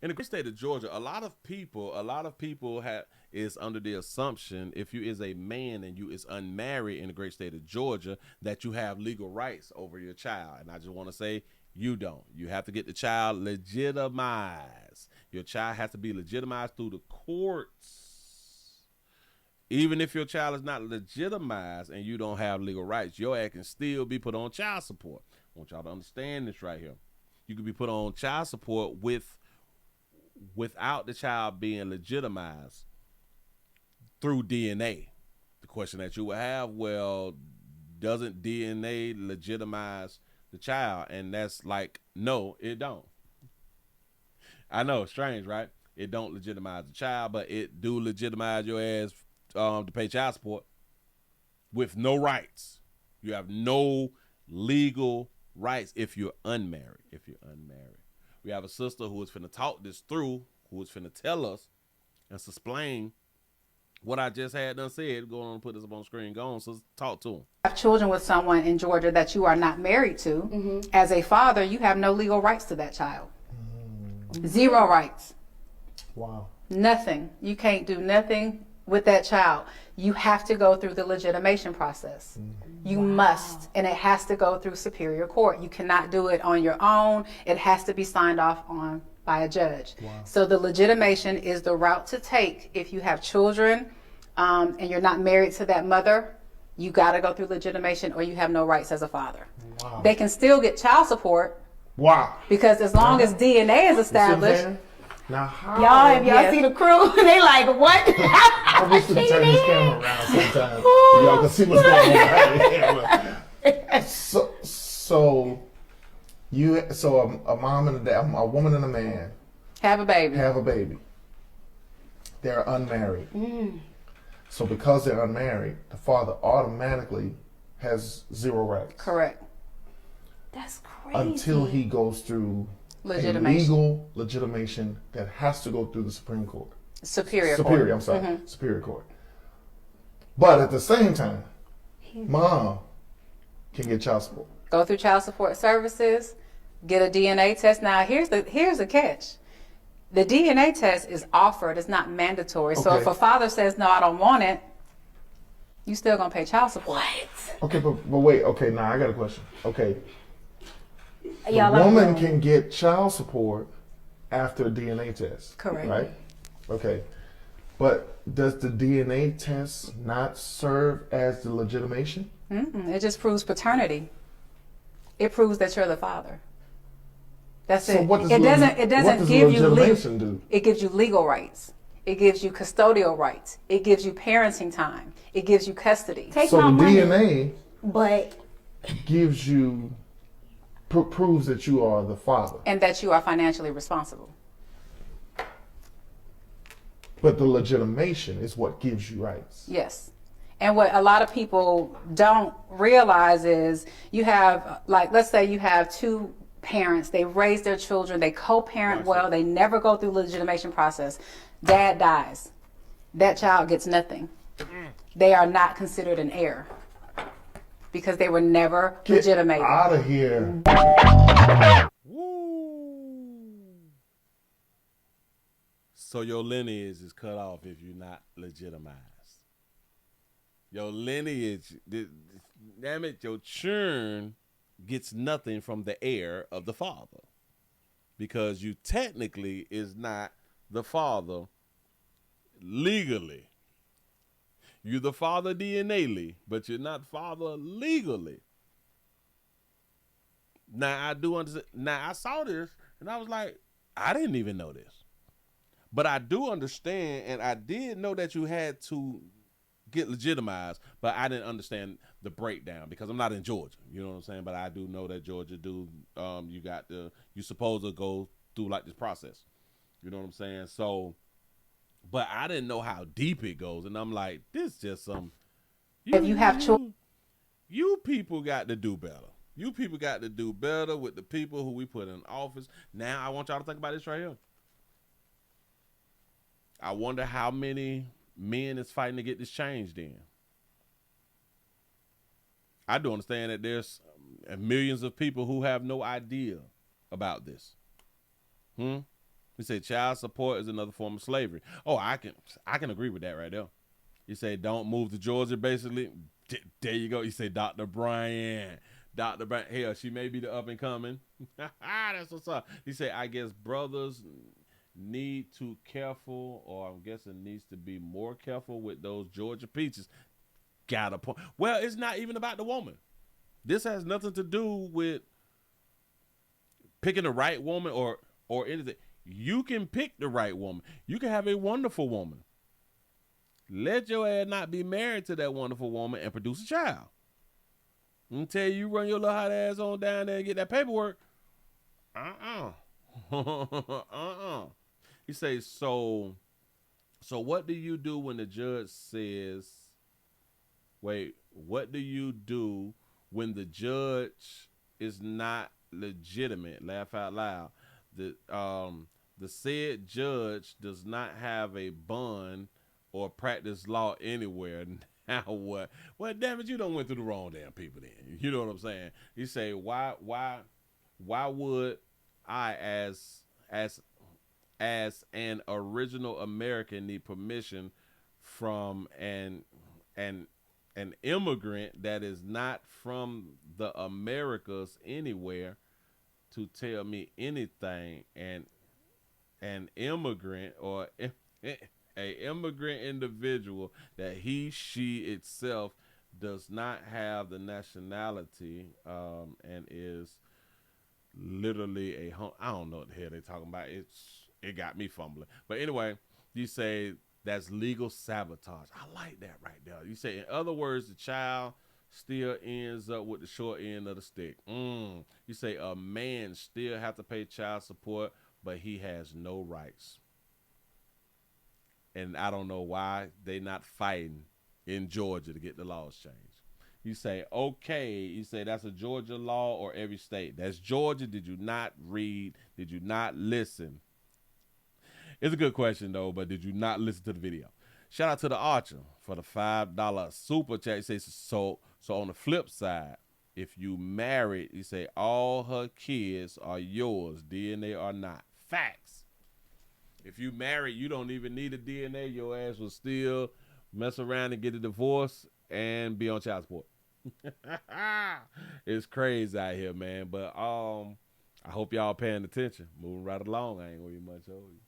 In the great state of Georgia, a lot of people is under the assumption if you is a man and you is unmarried in the great state of Georgia that you have legal rights over your child. And I just want to say you don't. You have to get the child legitimized. Your child has to be legitimized through the courts. Even if your child is not legitimized and you don't have legal rights, your act can still be put on child support. I want y'all to understand this right here. You can be put on child support without the child being legitimized through DNA. The question that you would have, well, doesn't DNA legitimize the child? And that's like, no, it don't. I know, strange, right? It don't legitimize the child, but it do legitimize your ass to pay child support with no rights. You have no legal rights if you're unmarried. We have a sister who is finna talk this through, who is finna tell us and explain what I just had done said. Go on and put this up on the screen. Go on, so talk to him. Have children with someone in Georgia that you are not married to, as a father, you have no legal rights to that child. Zero rights. Wow. Nothing. You can't do nothing with that child. You have to go through the legitimation process. You must, and it has to go through superior court. You cannot do it on your own. It has to be signed off on by a judge. Wow. So the legitimation is the route to take if you have children and you're not married to that mother. You got to go through legitimation or you have no rights as a father. Wow. They can still get child support Wow. because as long as DNA is established. Now, how? Y'all, if y'all Yes. see the crew, they like, what? I wish we could turn this camera around sometimes. Y'all can see what's going on behind the camera. So a mom and a dad, a woman and a man Have a baby. have a baby. They're unmarried. So because they're unmarried, the father automatically has zero rights. Correct. That's crazy. Until he goes through a Legitimation. legal legitimation that has to go through the Supreme Court. Superior Superior, court. I'm sorry. Superior Court. But at the same time, mom can get child support. Go through child support services, get a DNA test. Now here's the catch. The DNA test is offered, it's not mandatory. So Okay. if a father says, no, I don't want it, you still gonna pay child support. Okay, but wait. Okay, now I got a question. Okay, Y'all the like woman that. can get child support after a DNA test. Correct. Right? Okay. But does the DNA test not serve as the legitimation? It just proves paternity. It proves that you're the father. That's So it. what does It what doesn't does give you legitimation legal. do? It gives you legal rights. It gives you custodial rights. It gives you parenting time. It gives you custody. Take So my the money. DNA But gives you proves that you are the father, And that you are financially responsible. but the legitimation is what gives you rights. Yes. And what a lot of people don't realize is you have, like, let's say you have two parents, they raise their children, they co-parent well, they never go through legitimation process. Dad dies. That child gets nothing. They are not considered an heir because they were never Get legitimated. out of here. Woo. So your lineage is cut off if you're not legitimized. Your lineage, damn it, your churn gets nothing from the heir of the father because you technically is not the father legally. You're the father DNA-ly, but you're not father legally. Now I do understand. Now I saw this and I was like, I didn't even know this, but I do understand, and I did know that you had to get legitimized, but I didn't understand the breakdown because I'm not in Georgia. You know what I'm saying? But I do know that Georgia do. You supposed to go through like this process. You know what I'm saying? So, but I didn't know how deep it goes, and I'm like, this just some. If you have children, you people got to do better. You people got to do better with the people who we put in office. Now I want y'all to think about this right here. I wonder how many men is fighting to get this changed in. I do understand that there's millions of people who have no idea about this. You say child support is another form of slavery. Oh, I can agree with that right there. You say don't move to Georgia, basically. There you go. You say Dr. Brian. Dr. Brian. Hell, she may be the up and coming. That's what's up. You say, I guess brothers need to careful, or I'm guessing needs to be more careful with those Georgia peaches. Got a point. Well, it's not even about the woman. This has nothing to do with picking the right woman or anything. You can pick the right woman. You can have a wonderful woman. Let your ass not be married to that wonderful woman and produce a child. Until you run your little hot ass on down there and get that paperwork. He says, so what do you do when the judge says, wait, what do you do when the judge is not legitimate? Laugh out loud. The said judge does not have a bond or practice law anywhere. Now what? Well, damn it, you don't went through the wrong damn people then. You know what I'm saying? You say, why would I as an original American need permission from an immigrant that is not from the Americas anywhere to tell me anything? And an immigrant or a immigrant individual that she itself does not have the nationality and is literally I don't know what the hell they're talking about. It got me fumbling. But anyway, you say that's legal sabotage. I like that right there. You say, in other words, the child still ends up with the short end of the stick. You say a man still have to pay child support, but he has no rights. And I don't know why they not fighting in Georgia to get the laws changed. You say, okay, you say that's a Georgia law or every state. That's Georgia. Did you not read? Did you not listen? It's a good question, though, but did you not listen to the video? Shout out to the Archer for the $5 super chat. He says, so on the flip side, if you married, you say all her kids are yours, DNA or not. Facts. If you married, you don't even need a DNA. Your ass will still mess around and get a divorce and be on child support. It's crazy out here, man. But I hope y'all paying attention. Moving right along. I ain't gonna be much over you.